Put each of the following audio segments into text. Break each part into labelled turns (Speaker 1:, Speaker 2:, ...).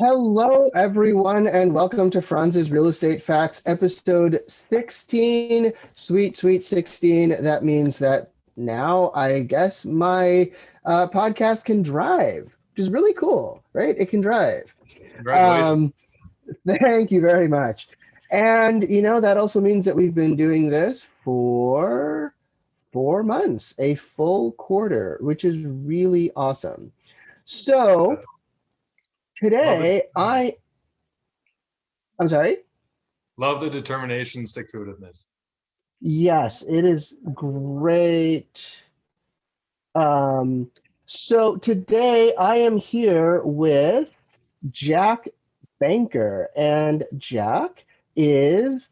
Speaker 1: Hello, everyone, and welcome to Franz's Real Estate Facts, episode 16. Sweet, sweet 16. That means that now I guess my podcast can drive, which is really cool, right? It can drive.
Speaker 2: Congratulations.
Speaker 1: Um, Thank you very much. And, that also means that we've been doing this for 4 months, a full quarter, which is really awesome. So
Speaker 2: Love the
Speaker 1: today, I'm sorry.
Speaker 2: love the determination, stick to itiveness.
Speaker 1: Yes, it is great. Um, so today I am here with Jack Banker, and Jack is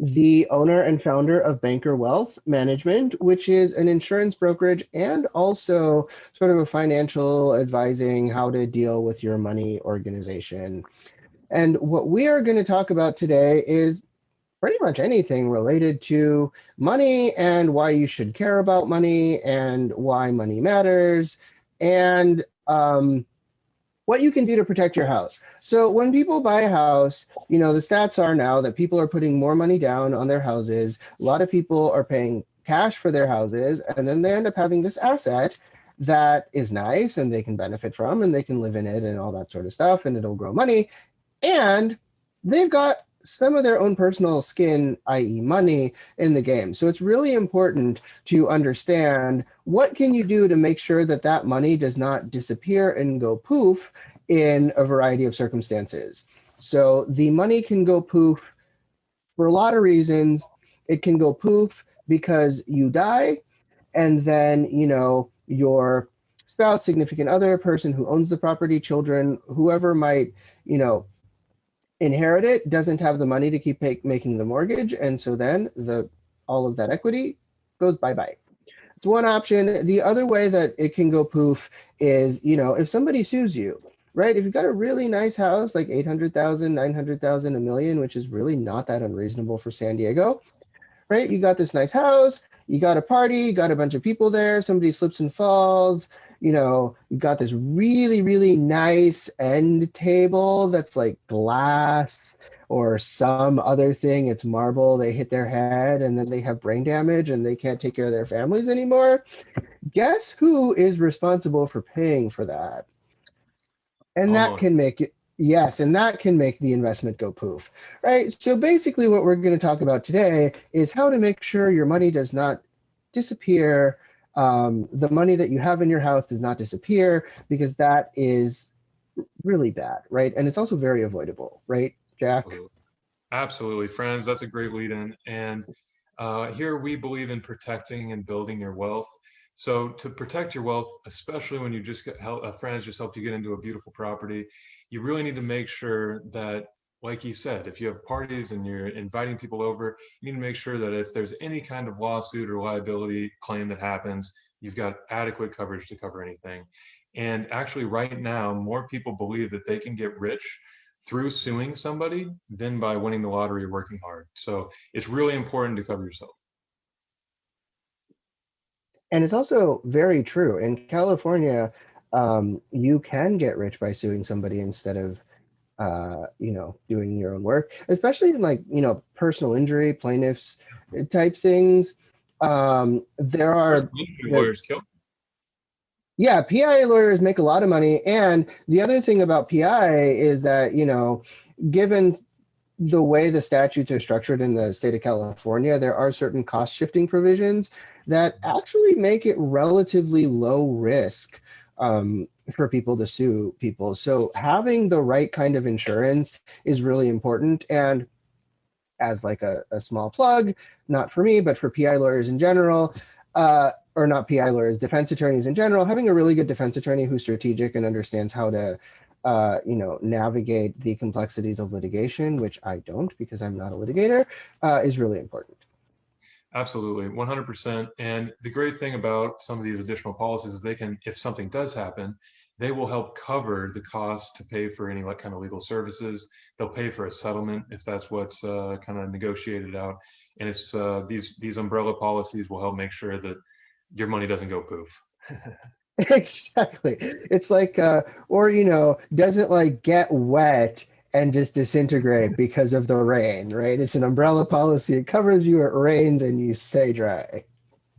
Speaker 1: the owner and founder of Banker Wealth Management, which is an insurance brokerage and also sort of a financial advising how to deal with your money organization. And what we are going to talk about today is pretty much anything related to money and why you should care about money and why money matters and what you can do to protect your house. So when people buy a house, the stats are now that people are putting more money down on their houses. A lot of people are paying cash for their houses, and then they end up having this asset that is nice and they can benefit from and they can live in it and all that sort of stuff, and it'll grow money. And they've got some of their own personal skin, i.e. money, in the game. So it's really important to understand what can you do to make sure that that money does not disappear and go poof in a variety of circumstances. So the money can go poof for a lot of reasons. It can go poof because you die, and then, your spouse, significant other, person who owns the property, children, whoever might, you know, inherit it doesn't have the money to keep making the mortgage, and so then the all of that equity goes bye bye. It's one option. The other way that it can go poof is, if somebody sues you, right? If you've got a really nice house, like 800,000, 900,000, a million, which is really not that unreasonable for San Diego, right? You got this nice house, you got a party, you got a bunch of people there, somebody slips and falls, you got this really, really nice end table that's like glass or some other thing, it's marble, they hit their head and then they have brain damage and they can't take care of their families anymore. Guess who is responsible for paying for that? And that
Speaker 2: Homeowner.
Speaker 1: can make it, yes, and that can make the investment go poof, right? So basically, what we're going to talk about today is how to make sure your money does not disappear. The money that you have in your house does not disappear because that is really bad, right? And it's also very avoidable, right, Jack?
Speaker 2: Absolutely. Absolutely, friends. That's a great lead in. And here we believe in protecting and building your wealth. So to protect your wealth, especially when you just get help, a friend has just helped you get into a beautiful property, you really need to make sure that, like you said, if you have parties and you're inviting people over, you need to make sure that if there's any kind of lawsuit or liability claim that happens, you've got adequate coverage to cover anything. And actually, right now, more people believe that they can get rich through suing somebody than by winning the lottery or working hard. So it's really important to cover yourself.
Speaker 1: And it's also very true. In California, you can get rich by suing somebody instead of doing your own work, especially in like, personal injury plaintiffs type things. There
Speaker 2: Personal
Speaker 1: are
Speaker 2: injury
Speaker 1: the,
Speaker 2: lawyers kill.
Speaker 1: yeah, PI lawyers make a lot of money. And the other thing about PI is that, given the way the statutes are structured in the state of California, there are certain cost shifting provisions that actually make it relatively low risk for people to sue people. So having the right kind of insurance is really important. And as like a small plug, not for me, but for PI lawyers in general, or not PI lawyers, defense attorneys in general, having a really good defense attorney who's strategic and understands how to navigate the complexities of litigation, which I don't because I'm not a litigator, is really important.
Speaker 2: Absolutely, 100%. And the great thing about some of these additional policies is they can, if something does happen, they will help cover the cost to pay for any like kind of legal services. They'll pay for a settlement if that's what's kind of negotiated out. And it's these umbrella policies will help make sure that your money doesn't go poof.
Speaker 1: Exactly. It's like, or, doesn't like get wet and just disintegrate because of the rain, right? It's an umbrella policy. It covers you, it rains, and you stay dry.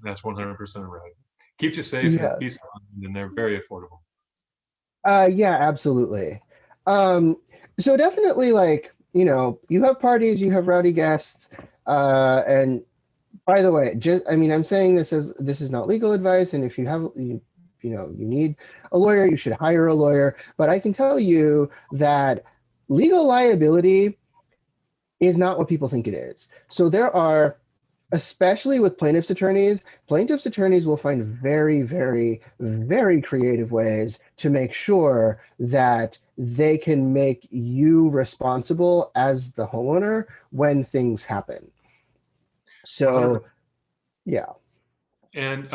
Speaker 2: That's 100% right. Keeps you safe and it's
Speaker 1: Yes.
Speaker 2: peace of mind, and they're very affordable.
Speaker 1: Yeah, absolutely. So definitely like, you have parties, you have rowdy guests, and by the way, just I mean, I'm saying this is not legal advice, and if you need a lawyer, you should hire a lawyer. But I can tell you that legal liability is not what people think it is. So there are, especially with plaintiffs' attorneys will find very, very, very creative ways to make sure that they can make you responsible as the homeowner when things happen.
Speaker 2: 100%.
Speaker 1: So yeah.
Speaker 2: And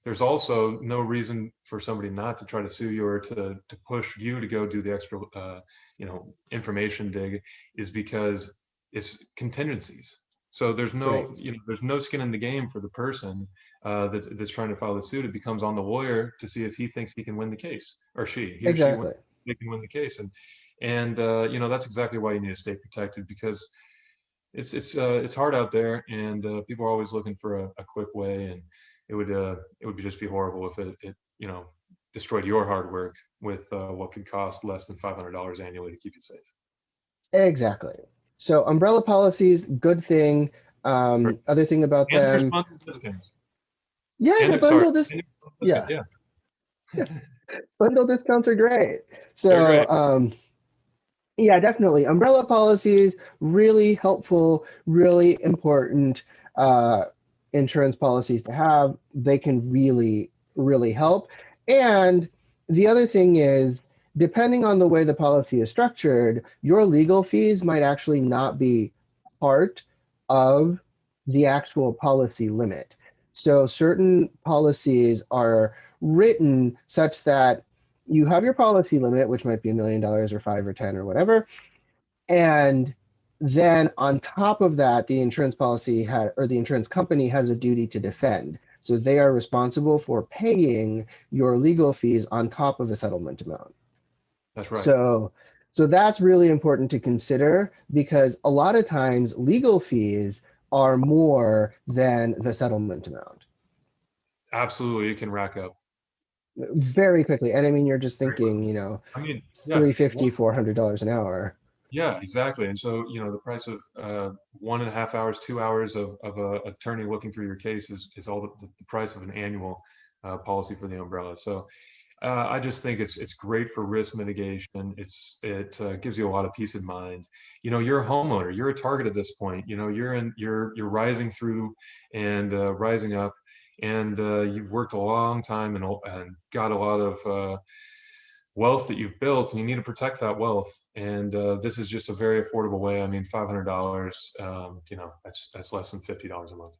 Speaker 2: there's also no reason for somebody not to try to sue you or to push you to go do the extra information dig, is because it's contingencies. So
Speaker 1: Right.
Speaker 2: there's no skin in the game for the person that's trying to file the suit. It becomes on the lawyer to see if he thinks he can win the case, or he or she
Speaker 1: Exactly.
Speaker 2: they can win the case. And that's exactly why you need to stay protected, because it's hard out there, and people are always looking for a quick way, and it would just be horrible if it destroyed your hard work with what could cost less than $500 annually to keep you safe.
Speaker 1: Exactly. So umbrella policies, good thing.
Speaker 2: For,
Speaker 1: Other thing about
Speaker 2: and there's
Speaker 1: them,
Speaker 2: bundle discounts.
Speaker 1: yeah,
Speaker 2: And
Speaker 1: the
Speaker 2: sorry,
Speaker 1: bundle this,
Speaker 2: and there's bundle
Speaker 1: yeah,
Speaker 2: discount,
Speaker 1: bundle discounts are great.
Speaker 2: they're
Speaker 1: So
Speaker 2: great.
Speaker 1: yeah, definitely. Umbrella policies, really helpful, really important insurance policies to have. They can really, really help. And the other thing is, depending on the way the policy is structured, your legal fees might actually not be part of the actual policy limit. So certain policies are written such that you have your policy limit, which might be $1 million or five or 10 or whatever. And then on top of that, the insurance policy had, or the insurance company has a duty to defend. So they are responsible for paying your legal fees on top of the settlement amount.
Speaker 2: That's right.
Speaker 1: So, so that's really important to consider because a lot of times legal fees are more than the settlement amount
Speaker 2: Absolutely, it can rack up
Speaker 1: very quickly. And I mean, you're just
Speaker 2: very
Speaker 1: thinking,
Speaker 2: quickly. I mean, yeah,
Speaker 1: 350, $400 an hour.
Speaker 2: yeah, exactly. And so, the price of 1.5 hours, 2 hours of a attorney looking through your case is all the price of an annual policy for the umbrella. So I just think it's great for risk mitigation. It gives you a lot of peace of mind. You're a homeowner. You're a target at this point. You're rising through and rising up, and you've worked a long time and got a lot of wealth that you've built, and you need to protect that wealth. And this is just a very affordable way. I mean, $500, that's less than $50 a month.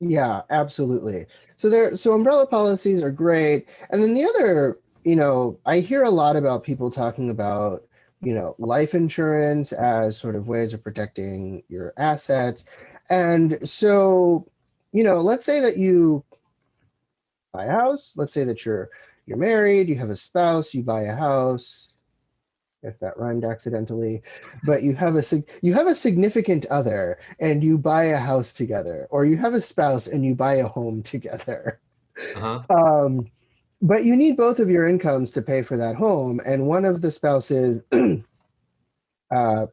Speaker 1: Yeah, absolutely. So umbrella policies are great. And then the other, I hear a lot about people talking about, life insurance as sort of ways of protecting your assets. And so, let's say that you buy a house, let's say that you're married, you have a spouse, you buy a house. Guess that rhymed accidentally, but you have a significant other and you buy a house together, or you have a spouse and you buy a home together.
Speaker 2: Uh-huh.
Speaker 1: Um, but you need both of your incomes to pay for that home, and one of the spouses, uh,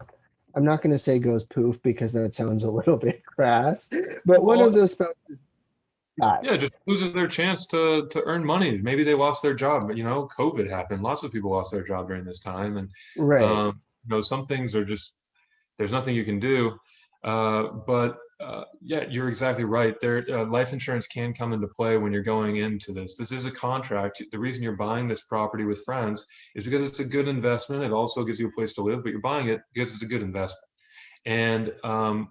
Speaker 1: I'm not going to say goes poof because that sounds a little bit crass, but one
Speaker 2: Well,
Speaker 1: of those spouses
Speaker 2: yeah,
Speaker 1: dies.
Speaker 2: just losing their chance to earn money. Maybe they lost their job, but COVID happened. Lots of people lost their job during this time, and
Speaker 1: Right.
Speaker 2: some things are just there's nothing you can do. But yeah, you're exactly right. Life insurance can come into play when you're going into this. This is a contract. The reason you're buying this property with friends is because it's a good investment. It also gives you a place to live, but you're buying it because it's a good investment. And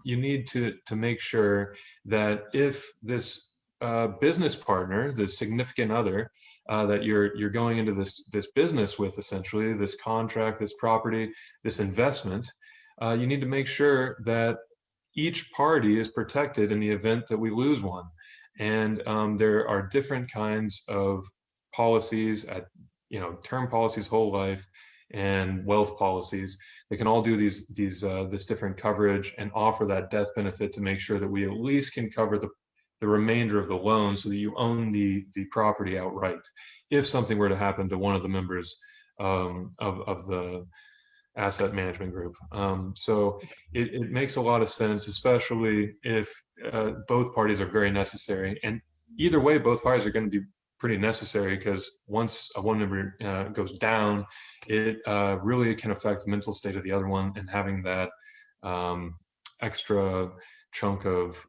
Speaker 2: you need to make sure that if this business partner, the significant other that you're going into this business with, essentially this contract, this property, this investment, you need to make sure that each party is protected in the event that we lose one. And there are different kinds of policies at, term policies, whole life, and wealth policies. They can all do this different coverage and offer that death benefit to make sure that we at least can cover the remainder of the loan so that you own the property outright if something were to happen to one of the members of the asset management group. So it makes a lot of sense, especially if both parties are very necessary. And either way, both parties are going to be pretty necessary, because once one member goes down, it really can affect the mental state of the other one, and having that extra chunk of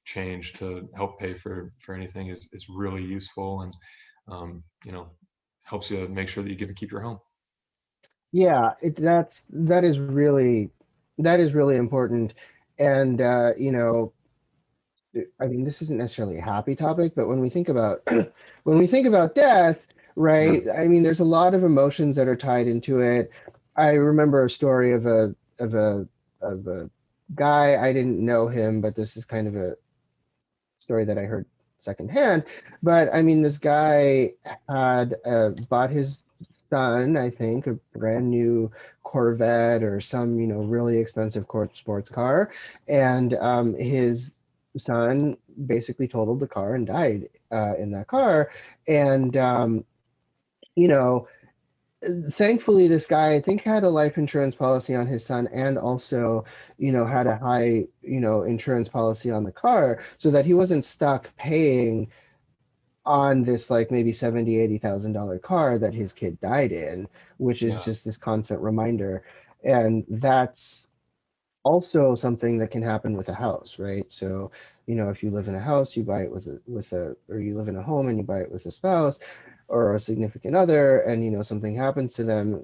Speaker 2: change to help pay for anything is really useful, and helps you make sure that you get to keep your home.
Speaker 1: Yeah, that is really important. And I mean, this isn't necessarily a happy topic, but when we think about when we think about death, right? I mean, there's a lot of emotions that are tied into it. I remember a story of a guy. I didn't know him, but this is kind of a story that I heard secondhand. But I mean, this guy had bought his son, I think, a brand new Corvette or some, really expensive sports car, and his son basically totaled the car and died in that car. And you know, thankfully this guy, I think, had a life insurance policy on his son, and also had a high insurance policy on the car, so that he wasn't stuck paying on this like maybe 70, $80,000 car that his kid died in, which is
Speaker 2: Yeah,
Speaker 1: just this constant reminder. And that's also something that can happen with a house, right? So, if you live in a house, you buy it or you live in a home and you buy it with a spouse or a significant other, and something happens to them,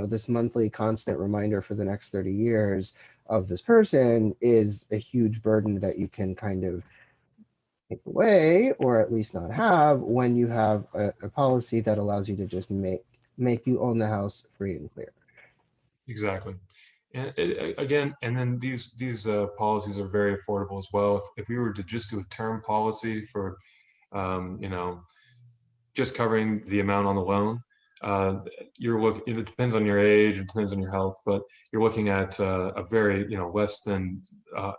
Speaker 1: this monthly constant reminder for the next 30 years of this person is a huge burden that you can kind of take away, or at least not have, when you have a policy that allows you to just make you own the house free and clear.
Speaker 2: exactly. And again, and then these policies are very affordable as well. If we were to just do a term policy for, um, you know, just covering the amount on the loan, it depends on your age, it depends on your health, but you're looking at a very, less than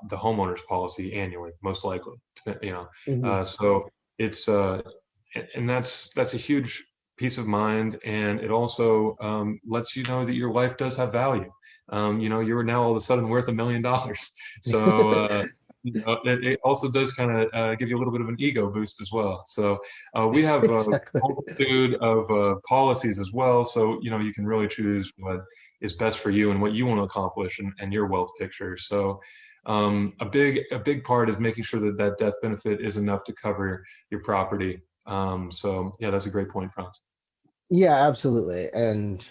Speaker 2: the homeowner's policy annually, most likely.
Speaker 1: Hmm.
Speaker 2: So it's and that's a huge peace of mind, and it also lets you know that your life does have value. You're now all of a sudden worth $1 million. So it also does kind of give you a little bit of an ego boost as well. So we have a
Speaker 1: Exactly.
Speaker 2: multitude of policies as well. So you can really choose what is best for you and what you want to accomplish, and your wealth picture. So a big part is making sure that that death benefit is enough to cover your property. So yeah, that's a great point, Franz.
Speaker 1: Yeah, absolutely. And,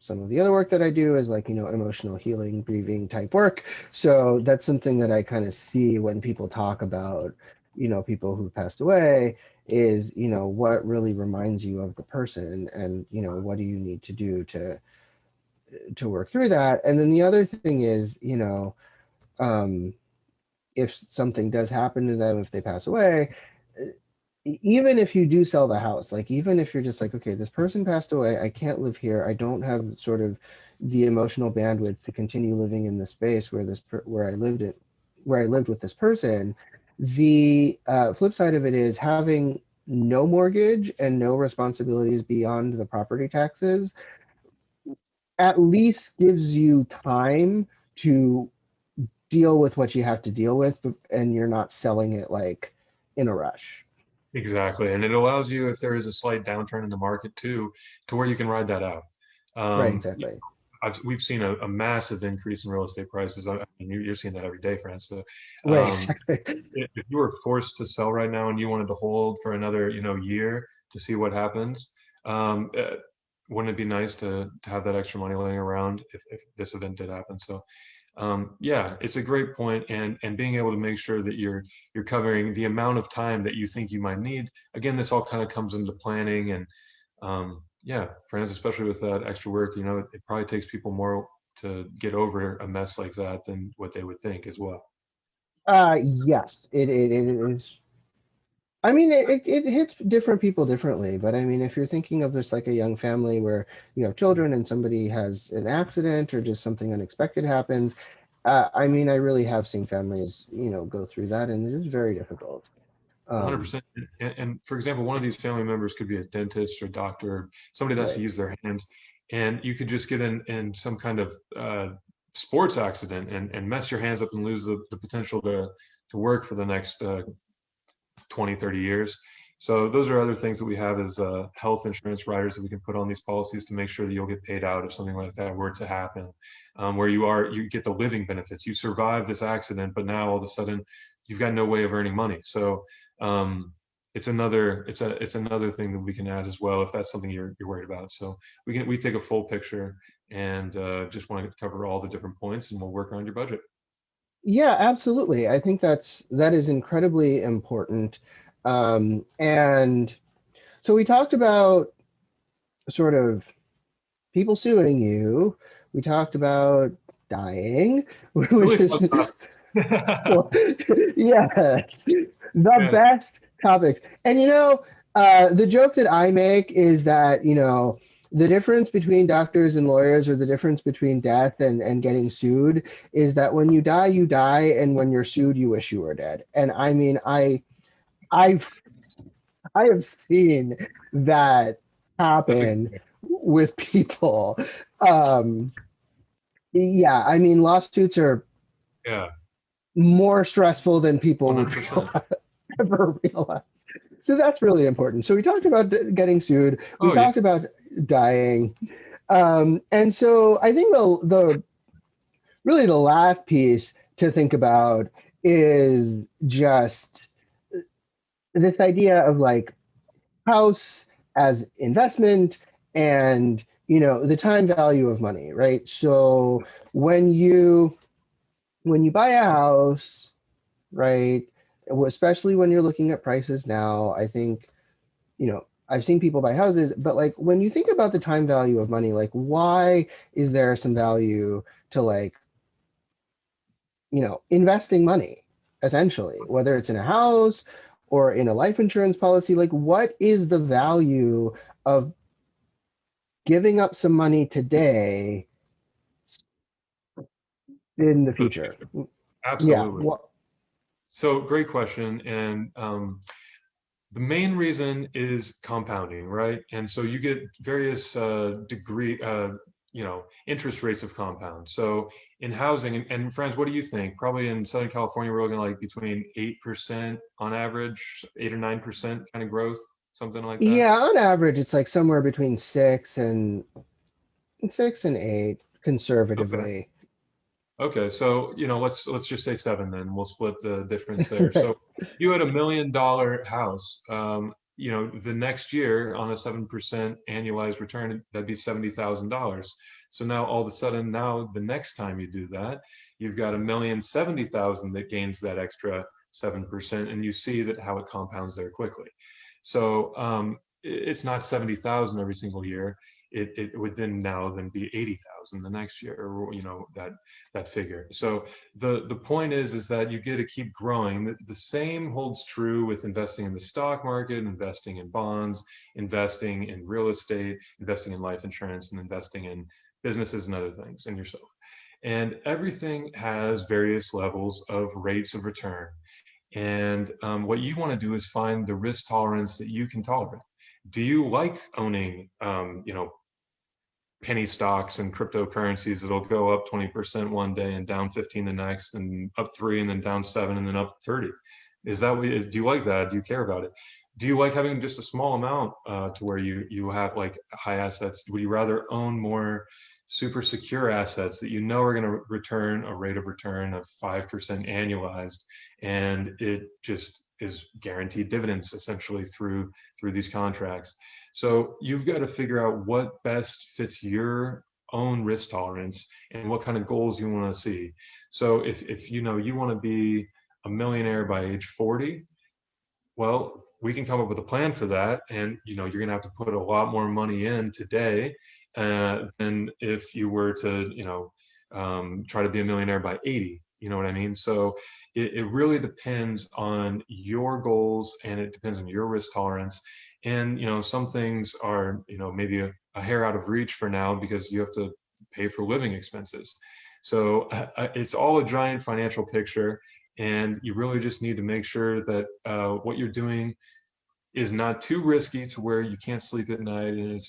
Speaker 1: some of the other work that I do is like, emotional healing, grieving type work. So that's something that I kind of see when people talk about, people who passed away, is, what really reminds you of the person, and, what do you need to do to work through that. And then the other thing is, um, if something does happen to them, if they pass away, even if you do sell the house, like even if you're just like, okay, this person passed away, I can't live here, I don't have sort of the emotional bandwidth to continue living in the space where I lived with this person. The flip side of it is having no mortgage and no responsibilities beyond the property taxes at least gives you time to deal with what you have to deal with, and you're not selling it like in a rush.
Speaker 2: Exactly. And it allows you, if there is a slight downturn in the market too, to where you can ride that out.
Speaker 1: Right,
Speaker 2: Um,
Speaker 1: exactly.
Speaker 2: we've seen a massive increase in real estate prices. I mean, you're seeing that every day, France. So,
Speaker 1: Right,
Speaker 2: um,
Speaker 1: exactly.
Speaker 2: if you were forced to sell right now and you wanted to hold for another, year to see what happens, um, uh, wouldn't it be nice to have that extra money laying around if this event did happen? So, yeah, it's a great point, and being able to make sure that you're covering the amount of time that you think you might need. Again, this all kind of comes into planning, and yeah, friends, especially with that extra work, it probably takes people more to get over a mess like that than what they would think as well.
Speaker 1: Yes, it is. I mean, it hits different people differently, but I mean, if you're thinking of just like a young family where you have children and somebody has an accident or just something unexpected happens, I mean, I really have seen families, go through that, and it is very difficult. Um,
Speaker 2: 100%. And for example, one of these family members could be a dentist or doctor, somebody that has to
Speaker 1: right.
Speaker 2: use their hands, and you could just get in some kind of sports accident and mess your hands up and lose the potential to work for the next 20, 30 years. So those are other things that we have as health insurance riders that we can put on these policies to make sure that you'll get paid out if something like that were to happen, where you get the living benefits. You survive this accident, but now all of a sudden you've got no way of earning money. So it's another thing that we can add as well if that's something you're worried about. So we take a full picture and just want to cover all the different points, and we'll work around your budget.
Speaker 1: Yeah, absolutely. I think that is incredibly important. And so we talked about sort of people suing you. We talked about dying,
Speaker 2: Really
Speaker 1: which is
Speaker 2: fun topic.
Speaker 1: well, yeah, the
Speaker 2: Yeah.
Speaker 1: best topics. And the joke that I make is that, the difference between doctors and lawyers, or the difference between death and getting sued, is that when you die, and when you're sued, you wish you were dead. And I mean, I've I have seen that
Speaker 2: That's a
Speaker 1: happen with people. Um, yeah, I mean, lawsuits are
Speaker 2: yeah,
Speaker 1: more stressful than people would
Speaker 2: 100%.
Speaker 1: ever realize. So that's really important. So we talked about getting sued. We
Speaker 2: Oh yeah.
Speaker 1: talked about dying. And so I think the really the last piece to think about is just this idea of like house as investment, and the time value of money, right? So when you buy a house, right, especially when you're looking at prices now, I think, I've seen people buy houses, but like when you think about the time value of money, like why is there some value to like, investing money, essentially, whether it's in a house or in a life insurance policy? Like, what is the value of giving up some money today in the
Speaker 2: For the
Speaker 1: future?
Speaker 2: future.
Speaker 1: Yeah.
Speaker 2: Absolutely.
Speaker 1: What?
Speaker 2: So great question. And the main reason is compounding, right? And so you get various interest rates of compound. So in housing, and friends, what do you think? Probably in Southern California, we're looking like between 8% on average, 8 or 9% kind of growth, something like that.
Speaker 1: Yeah, on average, it's like somewhere between 6 and 8,
Speaker 2: Okay.
Speaker 1: conservatively.
Speaker 2: Okay, so let's just say seven then. We'll split the difference there. So
Speaker 1: Right.
Speaker 2: you had $1 million house. The next year on a 7% annualized return, that'd be $70,000. So now all of a sudden, now the next time you do that, you've got 1,070,000 that gains that extra 7%, and you see that how it compounds there quickly. So it's not 70,000 every single year. It would then be 80,000 the next year, or that figure. So the point is that you get to keep growing. The same holds true with investing in the stock market, investing in bonds, investing in real estate, investing in life insurance, and investing in businesses and other things, and yourself. And everything has various levels of rates of return. And what you want to do is find the risk tolerance that you can tolerate. Do you like owning, penny stocks and cryptocurrencies that'll go up 20% one day and down 15 the next, and up 3 and then down 7 and then up 30? Is that what is? Do you like that? Do you care about it? Do you like having just a small amount to where you have like high assets? Would you rather own more super secure assets that you know are going to return a rate of return of 5% annualized, and it just is guaranteed dividends essentially through these contracts? So you've got to figure out what best fits your own risk tolerance and what kind of goals you want to see. So if you want to be a millionaire by age 40, well, we can come up with a plan for that. And you're going to have to put a lot more money in today than if you were to try to be a millionaire by 80. You know what I mean? So it really depends on your goals, and it depends on your risk tolerance. And, some things are, maybe a hair out of reach for now because you have to pay for living expenses. So it's all a giant financial picture, and you really just need to make sure that what you're doing is not too risky to where you can't sleep at night, and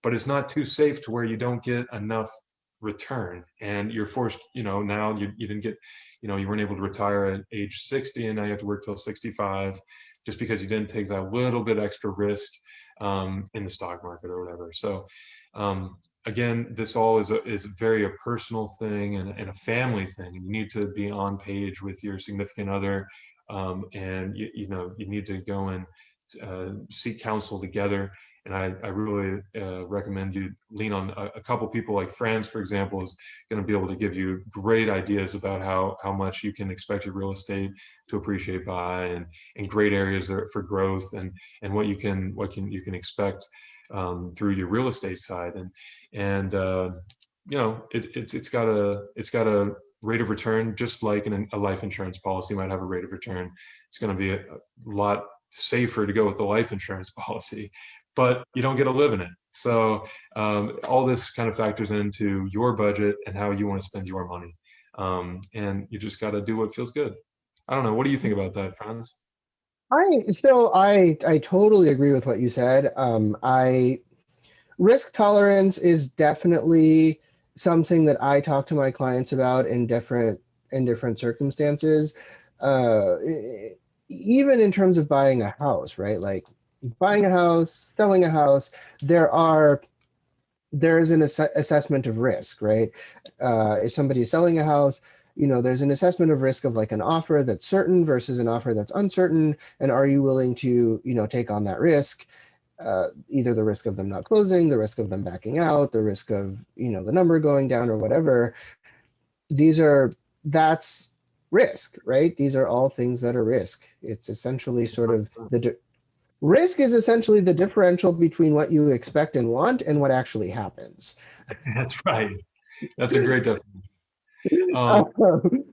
Speaker 2: but it's not too safe to where you don't get enough return, and you're forced, now you didn't get, you weren't able to retire at age 60, and now you have to work till 65 just because you didn't take that little bit extra risk in the stock market or whatever. So again, this all is very a personal thing, and a family thing, and you need to be on page with your significant other, and you need to go and seek counsel together. And I really recommend you lean on a couple people, like Frantz, for example, is going to be able to give you great ideas about how much you can expect your real estate to appreciate by, and great areas there for growth, and what you can expect through your real estate side. And it's got a rate of return, just like a life insurance policy might have a rate of return. It's going to be a lot safer to go with the life insurance policy, but you don't get to live in it. So all this kind of factors into your budget and how you want to spend your money. And you just got to do what feels good. I don't know. What do you think about that, Franz?
Speaker 1: I totally agree with what you said. I Risk tolerance is definitely something that I talk to my clients about in different circumstances. Even in terms of buying a house, right? Like buying a house, selling a house, there is an assessment of risk, right? If somebody is selling a house, there's an assessment of risk of like an offer that's certain versus an offer that's uncertain, and are you willing to, take on that risk? Either the risk of them not closing, the risk of them backing out, the risk of, the number going down or whatever. That's risk, right? These are all things that are risk. It's essentially sort of risk is essentially the differential between what you expect and want and what actually happens.
Speaker 2: That's right. That's a great definition. Um,
Speaker 1: Um,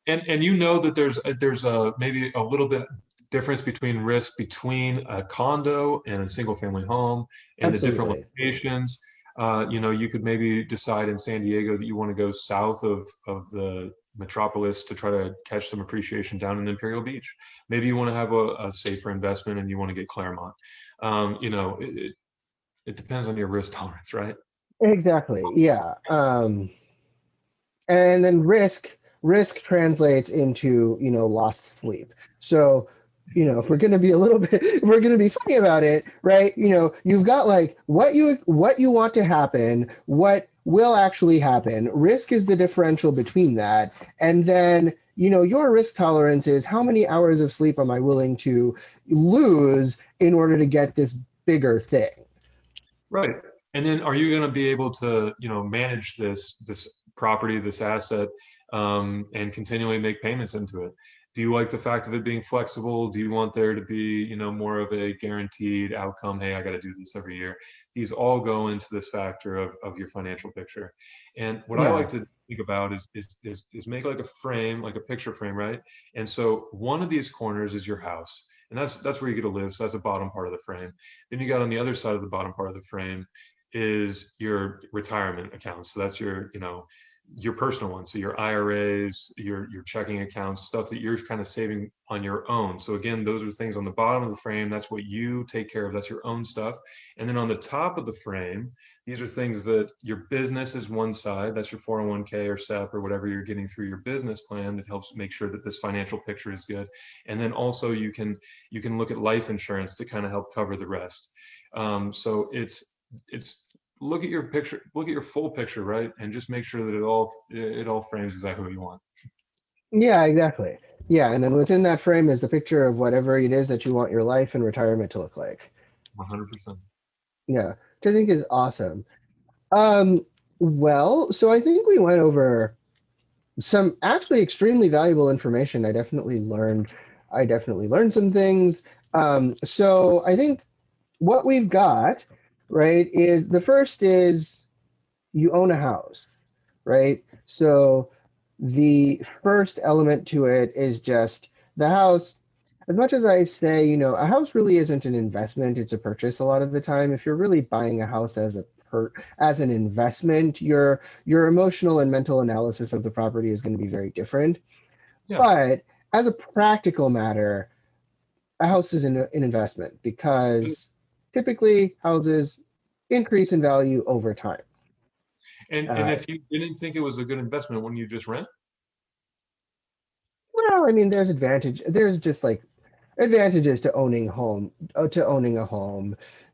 Speaker 2: and that there's a maybe a little bit difference between risk between a condo and a single family home and the different
Speaker 1: Absolutely.
Speaker 2: locations. You could maybe decide in San Diego that you want to go south of the metropolis to try to catch some appreciation down in Imperial Beach. Maybe you want to have a safer investment and you want to get Claremont. It depends on your risk tolerance, right?
Speaker 1: Exactly. Yeah. And then risk translates into, lost sleep. So, if we're going to be a little bit, if we're going to be funny about it, right? You've got like what you want to happen, what will actually happen. Risk is the differential between that. And then, your risk tolerance is how many hours of sleep am I willing to lose in order to get this bigger thing?
Speaker 2: Right. And then are you going to be able to, manage this property, this asset, and continually make payments into it? Do you like the fact of it being flexible? Do you want there to be, more of a guaranteed outcome? Hey, I got to do this every year. These all go into this factor of your financial picture. And what I like
Speaker 1: Yeah.
Speaker 2: to think about is make like a frame, like a picture frame, right? And so one of these corners is your house. And that's where you get to live. So that's the bottom part of the frame. Then you got on the other side of the bottom part of the frame is your retirement account. So that's your personal one. So your IRAs, your checking accounts, stuff that you're kind of saving on your own. So again, those are things on the bottom of the frame. That's what you take care of. That's your own stuff. And then on the top of the frame, these are things that your business is one side. That's your 401k or SEP or whatever you're getting through your business plan that helps make sure that this financial picture is good. And then also you can look at life insurance to kind of help cover the rest. So it's look at your picture, look at your full picture, right? And just make sure that it all frames exactly what you want.
Speaker 1: Yeah, exactly. Yeah, and then within that frame is the picture of whatever it is that you want your life and retirement to look like.
Speaker 2: 100%.
Speaker 1: Yeah, which I think is awesome. Um, well, so I think we went over some actually extremely valuable information. I definitely learned some things. So I think what we've got, right, is the first is you own a house, right? So The first element to it is just the house. As much as I say, a house really isn't an investment, it's a purchase a lot of the time. If you're really buying a house as an investment, your emotional and mental analysis of the property is going to be very different.
Speaker 2: Yeah.
Speaker 1: But as a practical matter, a house is an investment because typically houses increase in value over time.
Speaker 2: And
Speaker 1: Uh,
Speaker 2: if you didn't think it was a good investment, wouldn't you just rent?
Speaker 1: well, I mean, there's just like advantages to owning a home,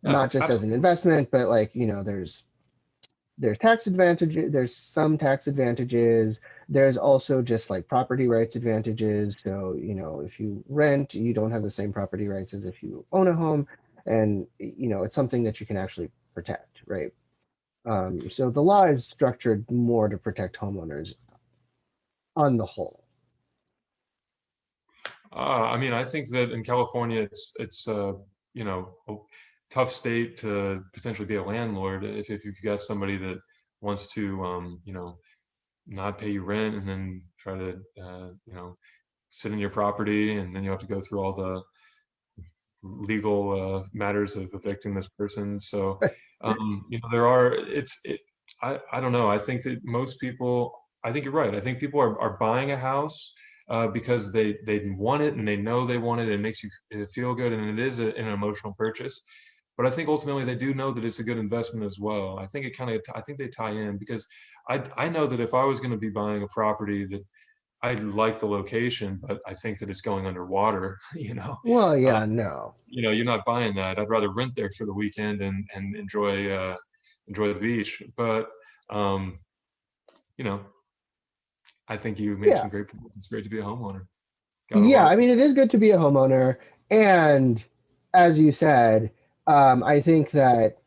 Speaker 2: Yeah,
Speaker 1: not just as an
Speaker 2: absolutely.
Speaker 1: investment, but like, there's tax advantages, there's some tax advantages. There's also just like property rights advantages. So, if you rent, you don't have the same property rights as if you own a home. And, it's something that you can actually protect, right? So the law is structured more to protect homeowners on the whole.
Speaker 2: I mean, I think that in California, it's a tough state to potentially be a landlord if you've got somebody that wants to not pay you rent and then try to sit in your property, and then you have to go through all the legal matters of evicting this person. So, there are, I don't know. I think that most people, I think you're right. I think people are buying a house because they want it and they know they want it. And it makes you feel good, and it is an emotional purchase. But I think ultimately they do know that it's a good investment as well. I think they tie in because I know that if I was going to be buying a property that I like the location, but I think that it's going underwater,
Speaker 1: Well,
Speaker 2: uh,
Speaker 1: yeah, no.
Speaker 2: you're not buying that. I'd rather rent there for the weekend and enjoy the beach. But um, you know, I think you made
Speaker 1: Yeah.
Speaker 2: some great points. It's great to be a homeowner. Got a
Speaker 1: Yeah,
Speaker 2: lot.
Speaker 1: I mean, it is good to be a homeowner. And as you said, I think that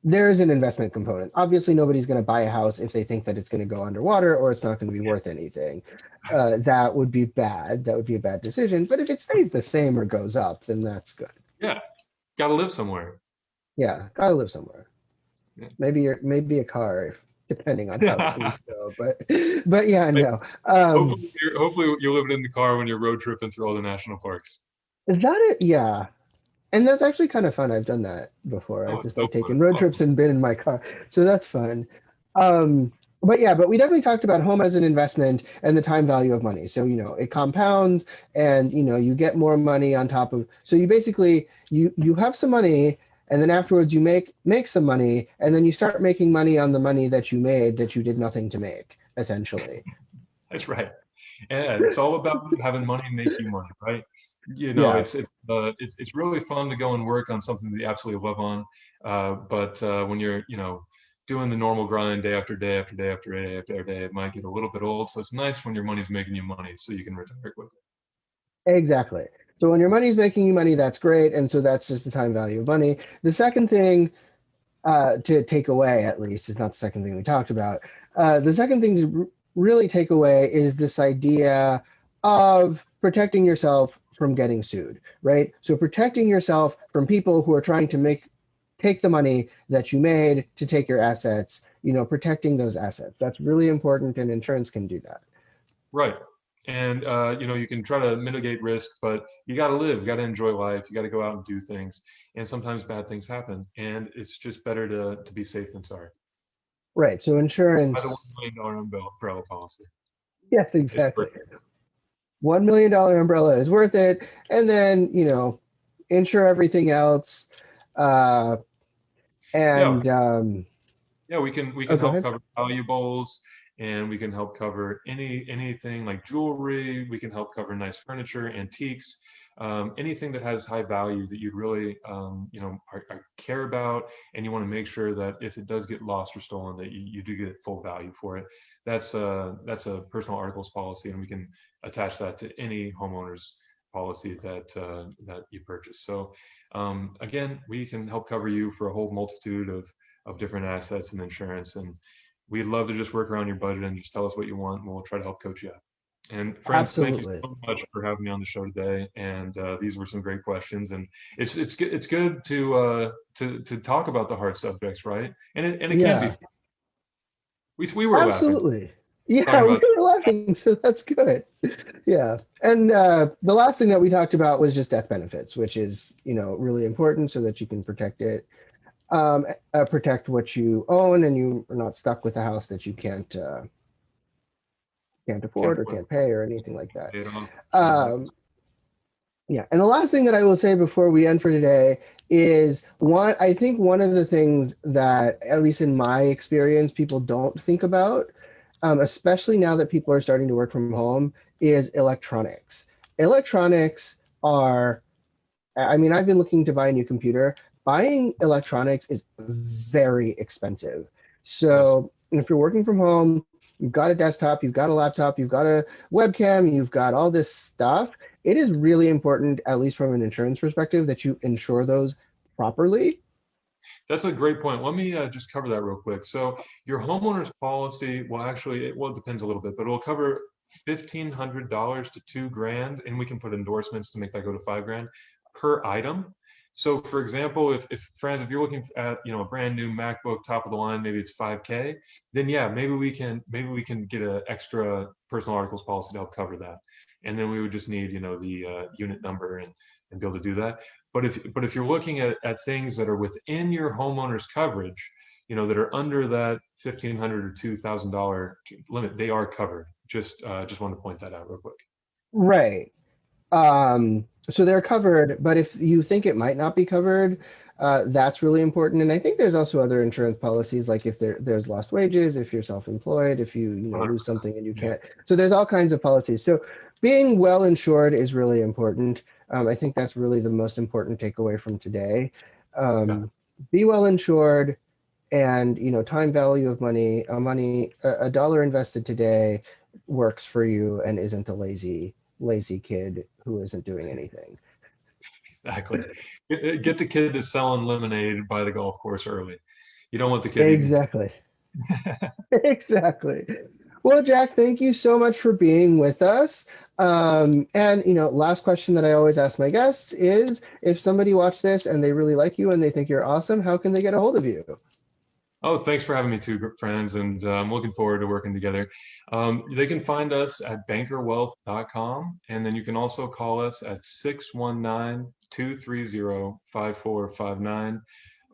Speaker 1: there is an investment component. Obviously, nobody's going to buy a house if they think that it's going to go underwater or it's not going to be worth anything. That would be bad. That would be a bad decision. But if it stays the same or goes up, then that's good.
Speaker 2: Yeah, got to live somewhere.
Speaker 1: Yeah, gotta live somewhere. Maybe a car, depending on how
Speaker 2: Yeah.
Speaker 1: things go. But yeah,
Speaker 2: Like,
Speaker 1: no. Um,
Speaker 2: hopefully you're living in the car when you're road tripping through all the national parks.
Speaker 1: is that it? Yeah, and that's actually kind of fun. I've done that before.
Speaker 2: Oh,
Speaker 1: I've
Speaker 2: it's
Speaker 1: just
Speaker 2: so
Speaker 1: like
Speaker 2: fun.
Speaker 1: taken road
Speaker 2: Oh,
Speaker 1: trips and been in my car, so that's fun. Um, but yeah, but we definitely talked about home as an investment and the time value of money. So it compounds, and you get more money on top of. So you basically you have some money, and then afterwards you make some money, and then you start making money on the money that you made that you did nothing to make, essentially.
Speaker 2: that's right. Yeah, it's all about having money make you money, right?
Speaker 1: Yeah,
Speaker 2: It's really fun to go and work on something that you absolutely love on. But when you're doing the normal grind day after day after day after day after day, it might get a little bit old. So it's nice when your money's making you money, so you can retire quickly.
Speaker 1: exactly. So when your money's making you money, that's great, and so that's just the time value of money. The second thing to take away, at least, is not the second thing we talked about. The second thing to really take away is this idea of protecting yourself from getting sued, right? So protecting yourself from people who are trying to take the money that you made to take your assets, protecting those assets. That's really important, and insurance can do that.
Speaker 2: Right. And you can try to mitigate risk, but you got to live, you got to enjoy life, you got to go out and do things. And sometimes bad things happen, and it's just better to be safe than sorry.
Speaker 1: Right. So
Speaker 2: By the
Speaker 1: insurance,
Speaker 2: $1 million umbrella policy.
Speaker 1: yes,
Speaker 2: It's
Speaker 1: exactly.
Speaker 2: worth it.
Speaker 1: $1 million umbrella is worth it. And then, insure everything else. Uh,
Speaker 2: Yeah,
Speaker 1: and
Speaker 2: yeah, we can
Speaker 1: oh, go
Speaker 2: help
Speaker 1: ahead.
Speaker 2: cover valuables, and we can help cover anything like jewelry. We can help cover nice furniture, antiques, anything that has high value that you really care about, and you want to make sure that if it does get lost or stolen, that you do get full value for it. That's a personal articles policy, and we can attach that to any homeowner's policy that you purchase. So again, we can help cover you for a whole multitude of different assets and insurance. And we'd love to just work around your budget and just tell us what you want, and we'll try to help coach you up. And friends, thank you
Speaker 1: Absolutely.
Speaker 2: so much for having me on the show today. And these were some great questions. And it's good to talk about the hard subjects, right? And it can be
Speaker 1: Yeah,
Speaker 2: fun. We were laughing.
Speaker 1: absolutely. Yeah,
Speaker 2: talking
Speaker 1: we
Speaker 2: about.
Speaker 1: were laughing, so that's good. Yeah. And the last thing that we talked about was just death benefits, which is, really important so that you can protect it, protect what you own, and you are not stuck with a house that you can't
Speaker 2: Can't
Speaker 1: afford or
Speaker 2: afford
Speaker 1: can't pay or anything like
Speaker 2: to
Speaker 1: that.
Speaker 2: pay it off. Exactly.
Speaker 1: Um, yeah. And the last thing that I will say before we end for today is I think one of the things that, at least in my experience, people don't think about, especially now that people are starting to work from home, is electronics. Electronics are, I mean, I've been looking to buy a new computer. Buying electronics is very expensive.
Speaker 2: Yes.
Speaker 1: So if you're working from home, you've got a desktop, you've got a laptop, you've got a webcam, you've got all this stuff. It is really important, at least from an insurance perspective, that you insure those properly.
Speaker 2: That's a great point. Let me just cover that real quick. So your homeowner's policy, well, actually, it depends a little bit, but it will cover $1,500 to 2 grand, and we can put endorsements to make that go to 5 grand per item. So, for example, if Franz, if you're looking at a brand new MacBook, top of the line, maybe it's 5K, then yeah, maybe we can get an extra personal articles policy to help cover that, and then we would just need the unit number and be able to do that. But if you're looking at things that are within your homeowner's coverage, that are under that 1,500 or $2,000 limit, they are covered. Just wanted to point that out real quick.
Speaker 1: Right. So they're covered, but if you think it might not be covered, that's really important. And I think there's also other insurance policies, like if there's lost wages, if you're self-employed, if you lose
Speaker 2: 100%.
Speaker 1: something and you
Speaker 2: Yeah.
Speaker 1: can't. So there's all kinds of policies. So being well insured is really important. I think that's really the most important takeaway from today.
Speaker 2: Yeah.
Speaker 1: Um, be well insured, and time value of money, a dollar invested today works for you and isn't a lazy kid who isn't doing anything.
Speaker 2: Exactly. Get the kid that's selling lemonade by the golf course early. You don't want the kid eating.
Speaker 1: Exactly. Exactly. Well, Jack, thank you so much for being with us. And last question that I always ask my guests is, if somebody watched this and they really like you and they think you're awesome, how can they get a hold of you?
Speaker 2: Oh, thanks for having me too, friends, and I'm looking forward to working together. They can find us at bankerwealth.com, and then you can also call us at 619-230-5459.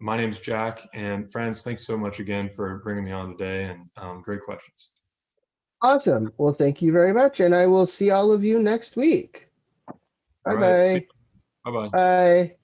Speaker 2: My name's Jack, and friends, thanks so much again for bringing me on today, and great questions.
Speaker 1: Awesome. Well, thank you very much, and I will see all of you next week.
Speaker 2: All
Speaker 1: Bye
Speaker 2: right, see
Speaker 1: bye.
Speaker 2: you. Bye-bye.
Speaker 1: Bye.